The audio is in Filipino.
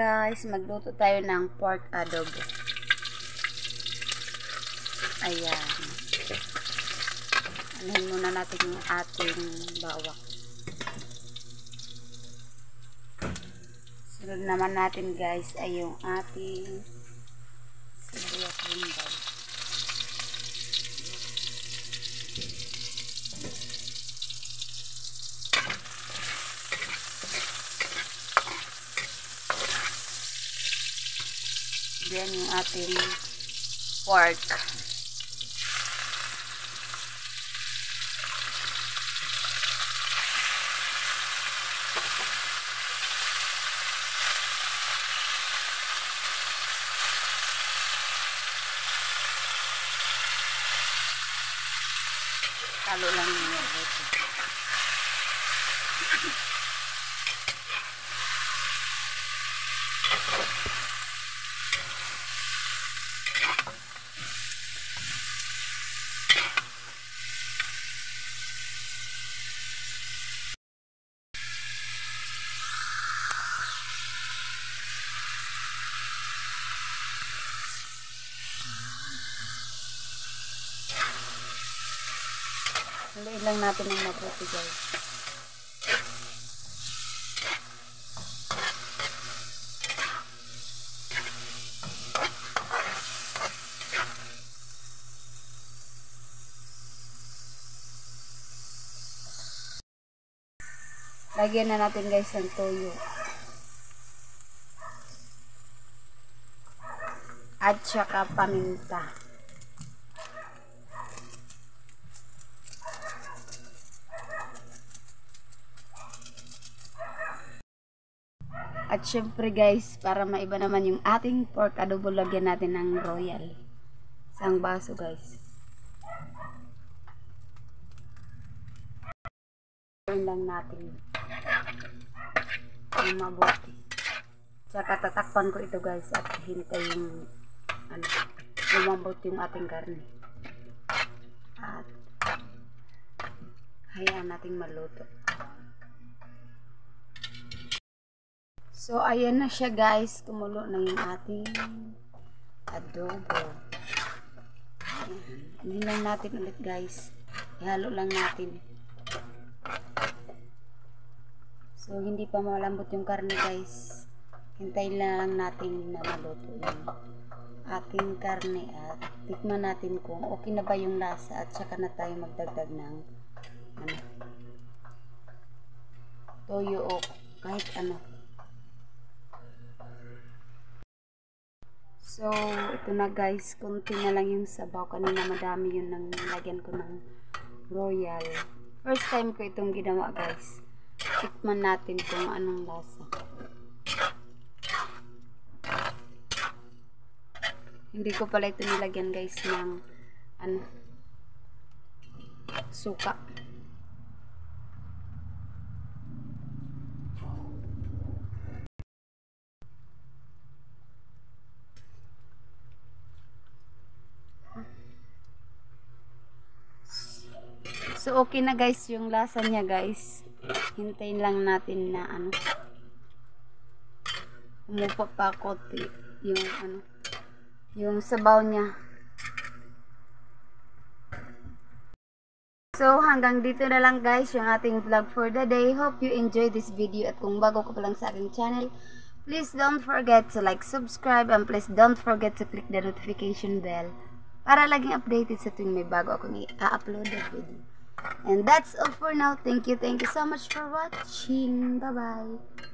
Guys, magluto tayo ng pork adobo. Ayan. Anuhin muna natin yung ating bawang. Sunod naman natin guys ay yung ating sibuyas lumbay. Yan yung ating pork. Halo lang yung ito. Haluin lang natin ng mabuti guys. Lagyan na natin guys ng toyo. At saka paminta. At syempre guys, para maiba naman yung ating pork adobo, lagyan natin ng royal. Isang baso guys. Turn lang natin yung mabuti. Tsaka tatakpan ko ito guys at hintay yung lumambot yung ating karne. At hayaan nating maluto. So, ayan na siya guys. Kumulo na yung ating adobo. Hindi lang natin ulit guys. Ihalo lang natin. So, hindi pa malambot yung karne guys. Hintayin lang natin na maluto yung ating karne. At tikman natin kung okay na ba yung lasa. At saka na tayo magdagdag ng toyo o kahit ano. So, ito na guys, konti na lang yung sabaw. Kanina madami yun nang lagyan ko ng royal. First time ko itong ginawa guys. Tikman natin kung anong lasa. Hindi ko pala ito nilagyan guys ng suka. So, okay na guys yung lasa niya guys. Hintayin lang natin na umupa pa konti yung sabaw niya. So, hanggang dito na lang guys yung ating vlog for the day. Hope you enjoyed this video. At kung bago ka pa lang sa aking channel, please don't forget to like, subscribe, and please don't forget to click the notification bell para laging updated sa tuwing may bago akong i-upload na video. And that's all for now. Thank you so much for watching. Bye-bye.